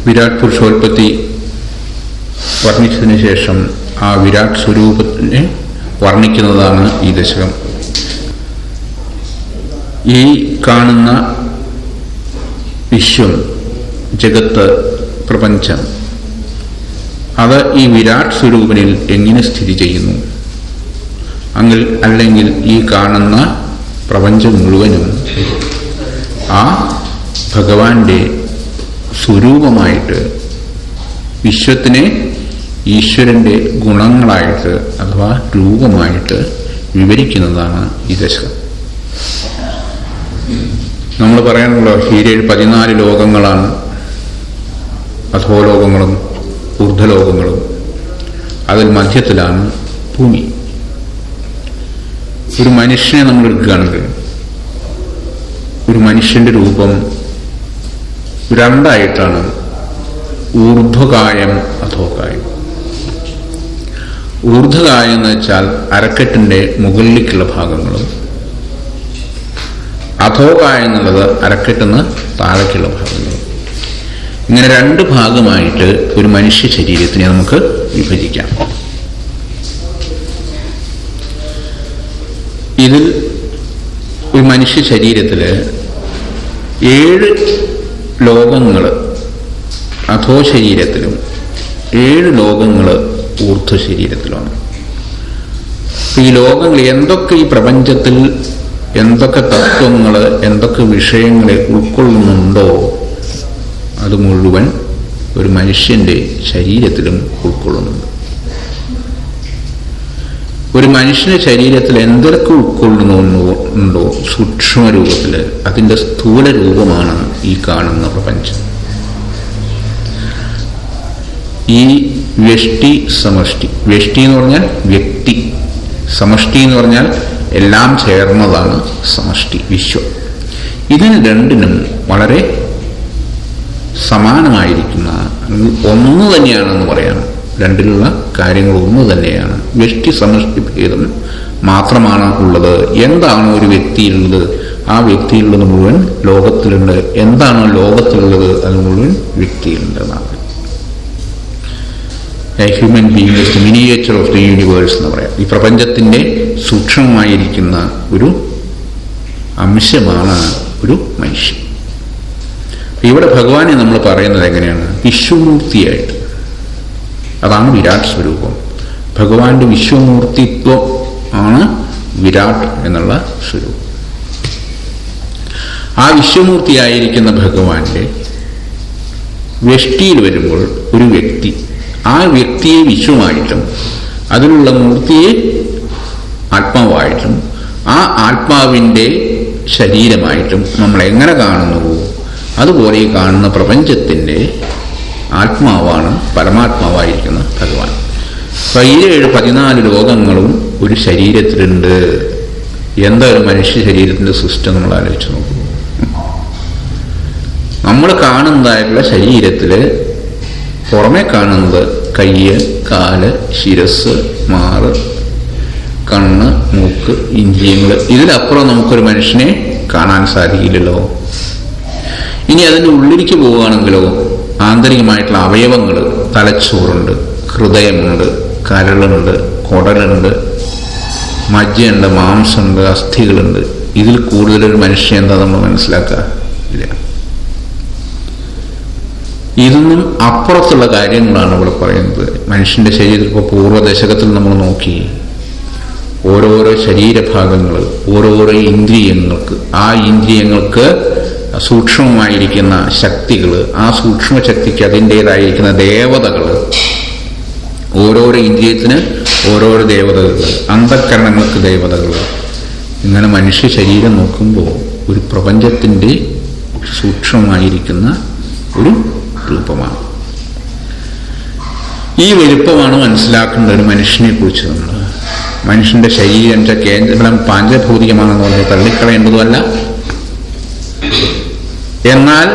വിരാട് പുരുഷോൽപത്തി വർണ്ണിച്ചതിന് ശേഷം ആ വിരാട് സ്വരൂപത്തിനെ വർണ്ണിക്കുന്നതാണ് ഈ ദശകം. ഈ കാണുന്ന വിശ്വം, ജഗത്ത്, പ്രപഞ്ചം, അത് ഈ വിരാട് സ്വരൂപനിൽ എങ്ങനെ സ്ഥിതി ചെയ്യുന്നു? അല്ലെങ്കിൽ ഈ കാണുന്ന പ്രപഞ്ചം മുഴുവനും ആ ഭഗവാന്റെ സ്വരൂപമായിട്ട്, വിശ്വത്തിനെ ഈശ്വരൻ്റെ ഗുണങ്ങളായിട്ട് അഥവാ രൂപമായിട്ട് വിവരിക്കുന്നതാണ് ഈ ദശകം. നമ്മൾ പറയാനുള്ള ഈ 14 ലോകങ്ങളാണ്. അധോലോകങ്ങളും ഊർധ്വലോകങ്ങളും. അതിൽ മധ്യത്തിലാണ് ഭൂമി. ഒരു മനുഷ്യനെ നമ്മൾ എടുക്കുകയാണെങ്കിൽ ഒരു മനുഷ്യന്റെ രൂപം രണ്ടായിട്ടാണ്: ഊർധ്വകായം, അധോകായം. ഊർധ്വകായം എന്ന് വെച്ചാൽ അരക്കെട്ടിന്റെ മുകളിലേക്കുള്ള ഭാഗങ്ങളും, അധോകായം എന്നുള്ളത് അരക്കെട്ടിന്ന് താഴേക്കുള്ള ഭാഗങ്ങളും. ഇങ്ങനെ 2 ഭാഗമായിട്ട് ഒരു മനുഷ്യ ശരീരത്തിനെ നമുക്ക് വിഭജിക്കാം. ഇതിൽ ഒരു മനുഷ്യ ശരീരത്തിൽ 7 ലോകങ്ങൾ അധോ ശരീരത്തിലും 7 ലോകങ്ങൾ ഊർധ്വ ശരീരത്തിലുമാണ്. ഈ ലോകങ്ങൾ എന്തൊക്കെ, ഈ പ്രപഞ്ചത്തിൽ എന്തൊക്കെ തത്വങ്ങൾ, എന്തൊക്കെ വിഷയങ്ങളെ ഉൾക്കൊള്ളുന്നുണ്ടോ അത് മുഴുവൻ ഒരു മനുഷ്യന്റെ ശരീരത്തിലും ഉൾക്കൊള്ളുന്നുണ്ട്. ഒരു മനുഷ്യന്റെ ശരീരത്തിൽ എന്തൊക്കെ ഉൾക്കൊള്ളുന്നുണ്ടോ സൂക്ഷ്മ രൂപത്തിൽ, അതിൻ്റെ സ്ഥൂല രൂപമാണ് ഈ കാണുന്ന പ്രപഞ്ചം. ഈ വ്യഷ്ടി സമഷ്ടി, വ്യഷ്ടി എന്ന് പറഞ്ഞാൽ വ്യക്തി, സമഷ്ടി എന്ന് പറഞ്ഞാൽ എല്ലാം ചേർന്നതാണ് സമഷ്ടി, വിശ്വം. ഇതിന് രണ്ടിനും വളരെ സമാനമായിരിക്കുന്ന, ഒന്ന് തന്നെയാണെന്ന് പറയാം. രണ്ടിലുള്ള കാര്യങ്ങൾ ഒന്ന് തന്നെയാണ്. വ്യഷ്ടി സമഷ്ടി ഭേദം മാത്രമാണ് ഉള്ളത്. എന്താണോ ഒരു വ്യക്തിയിലുള്ളത് ആ വ്യക്തിയിലുള്ളത് മുഴുവൻ ലോകത്തിലുണ്ട്. എന്താണോ ലോകത്തിലുള്ളത് അത് മുഴുവൻ വ്യക്തിയിലുണ്ട് എന്നാണ്. Human being is the miniature of the universe എന്ന് പറയാം. ഈ പ്രപഞ്ചത്തിന്റെ സൂക്ഷ്മമായിരിക്കുന്ന ഒരു അംശമാണ് ഒരു മനുഷ്യൻ. ഇവിടെ ഭഗവാനെ നമ്മൾ പറയുന്നത് എങ്ങനെയാണ്? വിശ്വമൂർത്തിയായിട്ട്. അതാണ് വിരാട് സ്വരൂപം. ഭഗവാന്റെ വിശ്വമൂർത്തിത്വം ആണ് വിരാട് എന്നുള്ള സ്വരൂപം. ആ വിശ്വമൂർത്തിയായിരിക്കുന്ന ഭഗവാന്റെ വ്യഷ്ടിയിൽ വരുമ്പോൾ ഒരു വ്യക്തി, ആ വ്യക്തിയെ വിശ്വമായിട്ടും അതിലുള്ള മൂർത്തിയെ ആത്മാവായിട്ടും ആ ആത്മാവിൻ്റെ ശരീരമായിട്ടും നമ്മൾ എങ്ങനെ കാണുന്നുവോ അതുപോലെ ഈ കാണുന്ന പ്രപഞ്ചത്തിൻ്റെ ആത്മാവാണ് പരമാത്മാവായിരിക്കുന്ന ഭഗവാൻ. അപ്പോൾ ഈ 14 ലോകങ്ങളും ഒരു ശരീരത്തിലുണ്ട്. എന്താ ഒരു മനുഷ്യ ശരീരത്തിൻ്റെ സിസ്റ്റം നമ്മൾ ആലോചിച്ച് നോക്കൂ. നമ്മൾ കാണുന്നതായിട്ടുള്ള ശരീരത്തിൽ പുറമെ കാണുന്നത് കയ്യ്, കാല്, ശിരസ്, മാറ്, കണ്ണ്, മൂക്ക്, ഇന്ദ്രിയങ്ങൾ. ഇതിലപ്പുറം നമുക്കൊരു മനുഷ്യനെ കാണാൻ സാധിക്കില്ലല്ലോ. ഇനി അതിൻ്റെ ഉള്ളിലേക്ക് പോവുകയാണെങ്കിലോ ആന്തരികമായിട്ടുള്ള അവയവങ്ങൾ, തലച്ചോറുണ്ട്, ഹൃദയമുണ്ട്, കരളുണ്ട്, കുടലുണ്ട്, മജ്ജയുണ്ട്, മാംസമുണ്ട്, അസ്ഥികളുണ്ട്. ഇതിൽ കൂടുതലൊരു മനുഷ്യൻ എന്താ നമ്മൾ മനസ്സിലാക്കുക? ഇല്ല. ഇതൊന്നും അപ്പുറത്തുള്ള കാര്യങ്ങളാണ് ഇവിടെ പറയുന്നത്. മനുഷ്യന്റെ ശരീരത്തിൽ ഇപ്പോൾ പൂർവ്വദശകത്തിൽ നമ്മൾ നോക്കി, ഓരോരോ ശരീരഭാഗങ്ങൾ, ഓരോരോ ഇന്ദ്രിയങ്ങൾക്ക്, ആ ഇന്ദ്രിയങ്ങൾക്ക് സൂക്ഷ്മമായിരിക്കുന്ന ശക്തികൾ, ആ സൂക്ഷ്മ ശക്തിക്ക് അതിൻ്റേതായിരിക്കുന്ന ദേവതകൾ, ഓരോരോ ഇന്ദ്രിയത്തിന് ഓരോരോ ദേവതകൾ, അന്ധകരണങ്ങൾക്ക് ദേവതകൾ. ഇങ്ങനെ മനുഷ്യ ശരീരം നോക്കുമ്പോൾ ഒരു പ്രപഞ്ചത്തിൻ്റെ സൂക്ഷ്മമായിരിക്കുന്ന ഒരു രൂപമാണ്. ഈ വലുപ്പമാണ് മനസ്സിലാക്കേണ്ട ഒരു മനുഷ്യനെ കുറിച്ച്. നമ്മൾ മനുഷ്യന്റെ ശരീരം കേന്ദ്രം പാഞ്ചഭൗതികമാണെന്ന് പറഞ്ഞാൽ തള്ളിക്കളയേണ്ടതുമല്ല, എന്നാൽ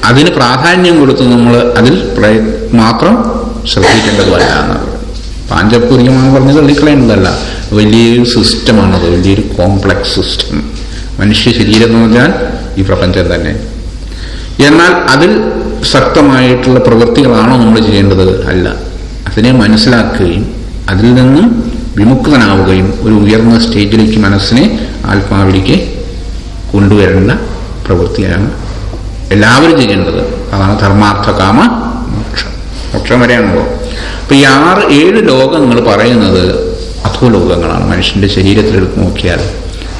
അതിന് പ്രാധാന്യം കൊടുത്ത് നമ്മൾ അതിൽ മാത്രം ശ്രദ്ധിക്കേണ്ടതുമല്ല എന്നാണ്. പാഞ്ചഭൗതികമാണെന്ന് പറഞ്ഞത് തള്ളിക്കളയേണ്ടതല്ല, വലിയൊരു സിസ്റ്റമാണത്, വലിയൊരു കോംപ്ലക്സ് സിസ്റ്റം. മനുഷ്യ ശരീരം എന്ന് പറഞ്ഞാൽ ഈ പ്രപഞ്ചം തന്നെ. എന്നാൽ അതിൽ ശക്തമായിട്ടുള്ള പ്രവൃത്തികളാണോ നമ്മൾ ചെയ്യേണ്ടത്? അല്ല. അതിനെ മനസ്സിലാക്കുകയും അതിൽ നിന്നും വിമുക്തനാവുകയും ഒരു ഉയർന്ന സ്റ്റേജിലേക്ക് മനസ്സിനെ ആത്മാവിലേക്ക് കൊണ്ടുവരേണ്ട പ്രവൃത്തിയാണ് എല്ലാവരും ചെയ്യേണ്ടത്. അതാണ് ധർമാർത്ഥ കാമ മോക്ഷം. മോക്ഷം വരെയാണല്ലോ. അപ്പൊ ഈ 6-7 ലോകങ്ങൾ പറയുന്നത് അധോലോകങ്ങളാണ്. മനുഷ്യന്റെ ശരീരത്തിൽ എടുത്ത് നോക്കിയാൽ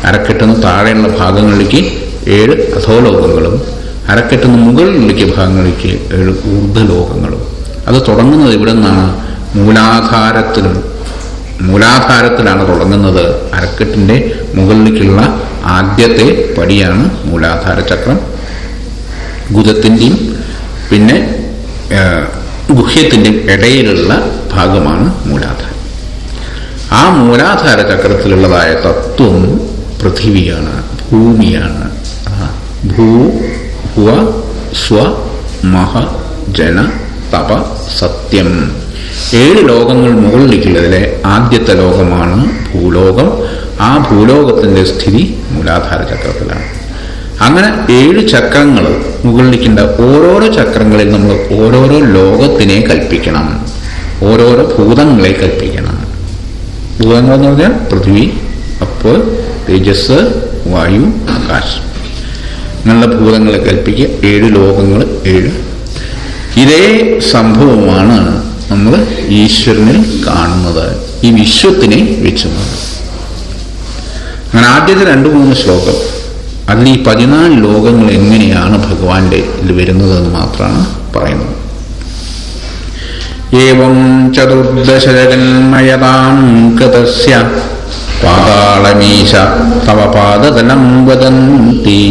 അരക്കെട്ടുന്ന താഴെയുള്ള ഭാഗങ്ങളിലേക്ക് 7 അധോലോകങ്ങളും അരക്കെട്ടുന്ന മുകളിലേക്ക് ഭാഗങ്ങളിലേക്ക് 7 ഊർധ്വലോകങ്ങളും. അത് തുടങ്ങുന്നത് ഇവിടെ നിന്നാണ്. മൂലാധാരത്തിലാണ് തുടങ്ങുന്നത്. അരക്കെട്ടിന്റെ മുകളിലേക്കുള്ള ആദ്യത്തെ പടിയാണ് മൂലാധാര ചക്രം. ഗുദത്തിൻ്റെയും പിന്നെ ഗുഹ്യത്തിൻ്റെയും ഇടയിലുള്ള ഭാഗമാണ് മൂലാധാരം. ആ മൂലാധാര ചക്രത്തിലുള്ളതായ തത്വം പൃഥിവിയാണ്, ഭൂമിയാണ്. ഭുവ സ്വ മഹ ജന തപ സത്യം. 7 ലോകങ്ങൾ മുകളിലേക്കുള്ളതിലെ ആദ്യത്തെ ലോകമാണ് ഭൂലോകം. ആ ഭൂലോകത്തിൻ്റെ സ്ഥിതി മൂലാധാര ചക്രത്തിലാണ്. അങ്ങനെ 7 ചക്രങ്ങൾ മുകളിലേക്കുണ്ട്. ഓരോരോ ചക്രങ്ങളിൽ നമ്മൾ ഓരോരോ ലോകത്തിനെ കൽപ്പിക്കണം, ഓരോരോ ഭൂതങ്ങളെ കൽപ്പിക്കണം. ഭൂതങ്ങൾ എന്ന് പറഞ്ഞാൽ പൃഥ്വി, അപ്പ്, തേജസ്, വായു, ആകാശം. ഇങ്ങനെയുള്ള ഭൂതങ്ങളെ കൽപ്പിക്കുക. 7 ലോകങ്ങൾ 7. ഇതേ സംഭവമാണ് നമ്മൾ ഈശ്വരനിൽ കാണുന്നത്, ഈ വിശ്വത്തിനെ വെച്ചുന്നത്. അങ്ങനെ ആദ്യത്തെ 2-3 ശ്ലോകം അതിൽ ഈ 14 ലോകങ്ങൾ എങ്ങനെയാണ് ഭഗവാന്റെ ഇതിൽ വരുന്നതെന്ന് മാത്രമാണ് പറയുന്നത്. ഏവം ചതുർദശ ജഗന്മയതാം കൃതസ്യ പാതാളമീശ തവ പാദതലം വദന്തി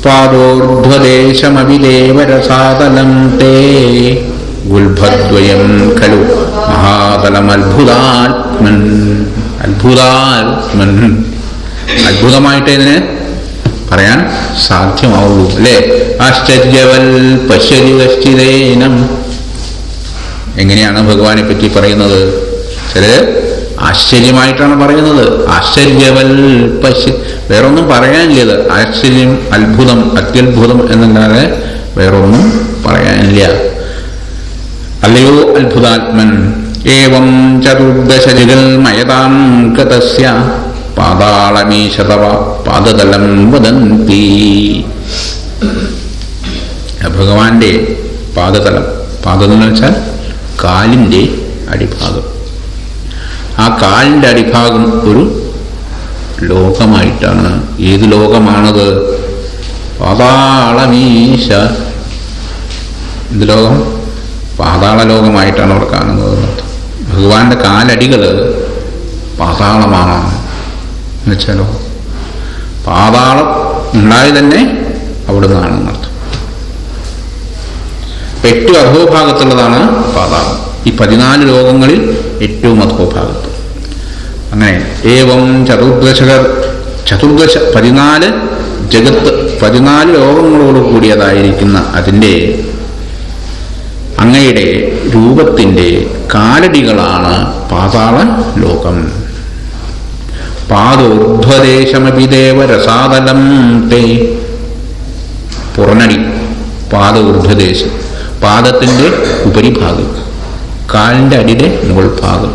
പാദോർധ്വദേശമവിദേവരസാതലം തേ ഗുൽഭദ്വയം ഖലു മഹാതലമത്ഭുതാത്മൻ. അത്ഭുതാത്മൻ, അത്ഭുതമായിട്ട് ഇതിനെ പറയാൻ സാധ്യമാവുള്ളൂ, അല്ലേ? ആശ്ചര്യവൽ പശ്യതി കശ്ചിതേനം. എങ്ങനെയാണ് ഭഗവാനെ പറ്റി പറയുന്നത്? ചിലര് ആശ്ചര്യമായിട്ടാണ് പറയുന്നത്. ആശ്ചര്യവൽ പശ്യ, വേറൊന്നും പറയാനില്ല. ആശ്ചര്യം, അത്ഭുതം, അത്യത്ഭുതം എന്നല്ലാതെ വേറൊന്നും പറയാനില്ല. അല്ലയോ അത്ഭുതാത്മൻ. ഏവം ചതുർദശ ജഗന്മയതാം കൃതസ്യ പാതാളമീശ തവ പാദതലം വദന്തി. ഭഗവാന്റെ പാദതലം, പാദതലം എന്ന് വെച്ചാൽ കാലിൻ്റെ അടിഭാഗം. ആ കാലിൻ്റെ അടിഭാഗം ഒരു ലോകമായിട്ടാണ്. ഏത് ലോകമാണത്? പാതാളമീശ. എന്ത് ലോകം? പാതാള ലോകമായിട്ടാണ് അവർ കാണുന്നത്. ഭഗവാന്റെ കാലടികൾ പാതാളമാണ് എന്ന് വെച്ചാലോ, പാതാളം ഉണ്ടായി തന്നെ അവിടെ നിന്നാണെന്ന് അർത്ഥം. ഏറ്റവും അധോഭാഗത്തുള്ളതാണ് പാതാളം. ഈ 14 ലോകങ്ങളിൽ ഏറ്റവും അധോഭാഗത്ത്. അങ്ങനെ ഏവം ചതുർദശ 14 ജഗത്ത്, 14 ലോകങ്ങളോട് കൂടിയതായിരിക്കുന്ന അതിൻ്റെ അങ്ങയുടെ രൂപത്തിൻ്റെ കാലടികളാണ് പാതാള ലോകം. പാദോർധ്വദേശമപിദേവ രസാതലം തേ. പുറനടി, പാദ ഊർധ്വദേശം, പാദത്തിൻ്റെ ഉപരിഭാഗം, കാലിൻ്റെ അടിയുടെ മുകൾ ഭാഗം.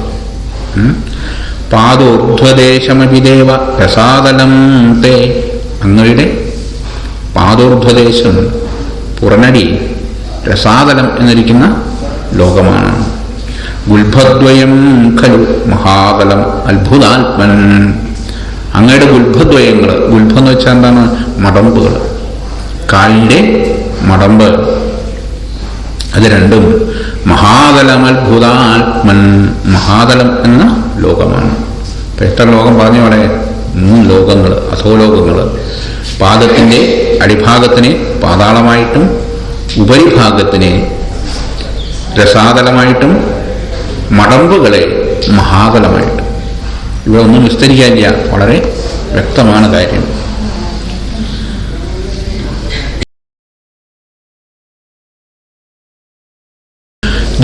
പാദോർധ്വദേശമപിദേവ രസാതലം തേ. അങ്ങയുടെ പാദോർധ്വദേശം, പുറനടി, രസാതലം എന്നിരിക്കുന്ന ലോകമാണ്. ഗുൽഭദ്വയം ഖലു മഹാതലം അത്ഭുതാത്മൻ. അങ്ങയുടെ ഗുൽഭദ്വയങ്ങൾ, ഗുൽഭം എന്ന് വെച്ചാൽ എന്താണ്? മടമ്പുകൾ, കാലിൻ്റെ മടമ്പ്. അത് രണ്ടും മഹാതലം അത്ഭുതാത്മൻ. മഹാതലം എന്ന ലോകമാണ്. ഇപ്പം എത്ര ലോകം പറഞ്ഞു അവിടെ? 3 ലോകങ്ങൾ, അധോലോകങ്ങൾ. പാദത്തിൻ്റെ അടിഭാഗത്തിനെ പാതാളമായിട്ടും ഉപരിഭാഗത്തിനെ രസാതലമായിട്ടും മടമ്പുകളെ മഹാതലമായിട്ടും. ഇവിടെ ഒന്നും വിസ്തരിക്കാനില്ല, വളരെ വ്യക്തമാണ് കാര്യം.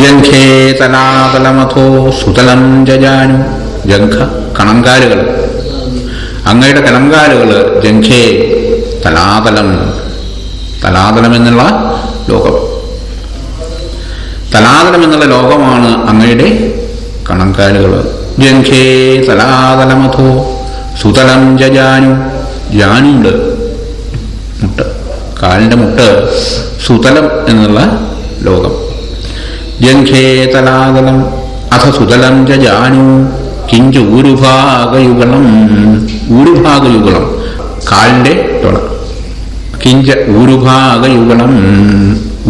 ജംഘേ തലാതലമഥോ സുതലം ജജാനു. ജംഘ, കണങ്കാലുകൾ. അങ്ങയുടെ കണങ്കാലുകൾ ജംഘേ തലാതലം, തലാതലം എന്നുള്ള ലോകം. തലാതലം എന്നുള്ള ലോകമാണ് അങ്ങയുടെ കണങ്കാലുകൾ. ജംഘേ തലാതലമഥോ സുതലം ജാനു. ജാനുണ്ട്, മുട്ട്, കാലിൻ്റെ മുട്ട്, സുതലം എന്നുള്ള ലോകം. ജംഘേ തലാതലം അഥ സുതലം ജാനു കിഞ്ച ഊരുഭാഗയുഗളം. ഊരുഭാഗയുഗളം കാലിൻ്റെ തുണ. കിഞ്ച ഊരുഭാഗയുഗളം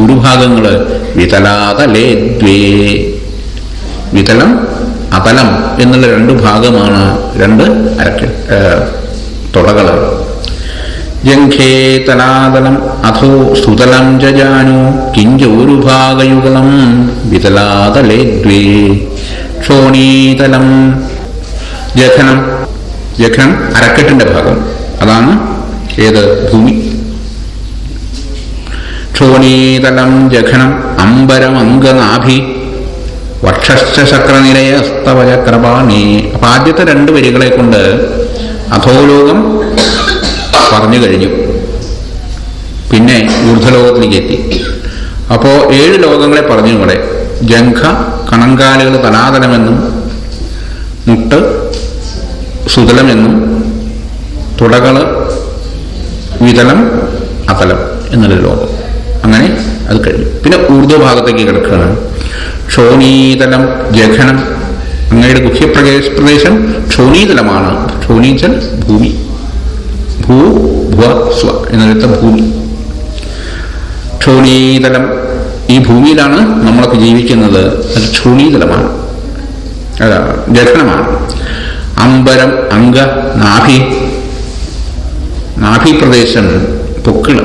ഊരുഭാഗങ്ങൾ വിതലാതലേ ദ്വേ. വിതലം അതലം എന്നുള്ള രണ്ട് ഭാഗമാണ്, രണ്ട് തുടകൾ. ജംഘേ തലാതലം അഥോ സുതലം ജാനു കിഞ്ച ഊരുഭാഗയുഗളം വിതലാതലേ ദ്വേ. ക്ഷോണീതലം ജഘനം. ജഘനം അരക്കെട്ടിന്റെ ഭാഗം, അതാണ് ഏത്? ഭൂമി. ക്ഷോണീതലം ജഘനം അംബരമംഗനാഭി വക്ഷശ്ച ശക്രനിലയസ്തവചക്രപാണി. അപ്പൊ ആദ്യത്തെ രണ്ട് വരികളെ കൊണ്ട് അധോലോകം പറഞ്ഞു കഴിഞ്ഞു. പിന്നെ ഊർധ്വലോകത്തിലേക്ക് എത്തി. അപ്പോൾ 7 ലോകങ്ങളെ പറഞ്ഞു ഇവിടെ. ജംഘ കണങ്കാലുകൾ തലാതലമെന്നും, മുട്ട് സുതലമെന്നും, തുടകൾ വിതലം അതലം എന്നുള്ള ലോകം. അങ്ങനെ അത് കഴിഞ്ഞു. പിന്നെ ഊർധ്വഭാഗത്തേക്ക് കിടക്കുകയാണ്. ക്ഷോണീതലം ജഘനം. അങ്ങയുടെ ഗുഹ്യപ്രദേശം ക്ഷോണീതലമാണ്. ക്ഷോണീചൽ ഭൂമി. ഭൂ ഭുവ സ്വ എന്നിടത്ത ഭൂമി. ക്ഷോണീതലം, ഈ ഭൂമിയിലാണ് നമ്മളൊക്കെ ജീവിക്കുന്നത്. അത് ക്ഷോണീതലമാണ്, ജഘനമാണ്. അംബരം അംഗ നാഭി. നാഭിപ്രദേശം പൊക്കിള്.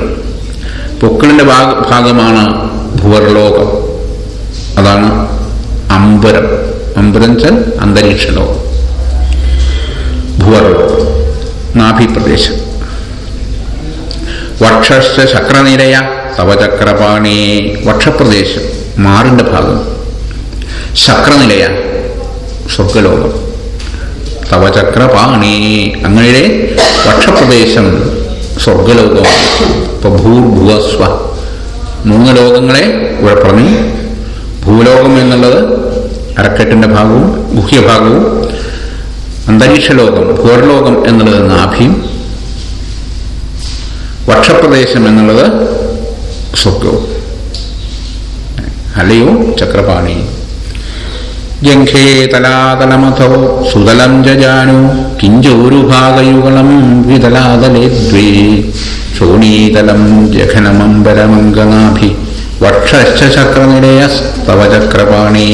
പൊക്കിളിന്റെ ഭാഗമാണ് ഭുവർലോകം. അതാണ് അംബരം. അംബരം വെച്ചാൽ അന്തരീക്ഷ ലോകം. ഭുവർലോകം നാഭിപ്രദേശം. വക്ഷശ്ച ശക്രനിരയ തവചക്രപാണി. വക്ഷപ്രദേശം മാറിന്റെ ഭാഗം. ശക്രനിലയ സ്വർഗലോകം. തവചക്രപാണി അങ്ങയുടെ വക്ഷപ്രദേശം സ്വർഗലോകമാണ്. ഇപ്പൊ ഭൂർഭുവസ്വ 3 ലോകങ്ങളെ ഇവിടെ പറഞ്ഞു. ഭൂലോകം എന്നുള്ളത് അരക്കെട്ടിന്റെ ഭാഗവും ഗുഹ്യഭാഗവും. അന്തരീക്ഷ ലോകം ഭൂർലോകം എന്നുള്ളത് നാഭിയും. വക്ഷപ്രദേശം എന്നുള്ളത് സ്വർഗവും. അലയോ ചക്രപാണി. ജംഘേ തലാതലമഥോ സുതലം ജാനു കിഞ്ചോരുഭാഗയുഗളം വിതലാതലേ ദ്വേ. ക്ഷോണീതലം ജഘനമംബരമംഗനാഭി വക്ഷശ്ച ശക്രനിലയസ്തവ ചക്രപാണി.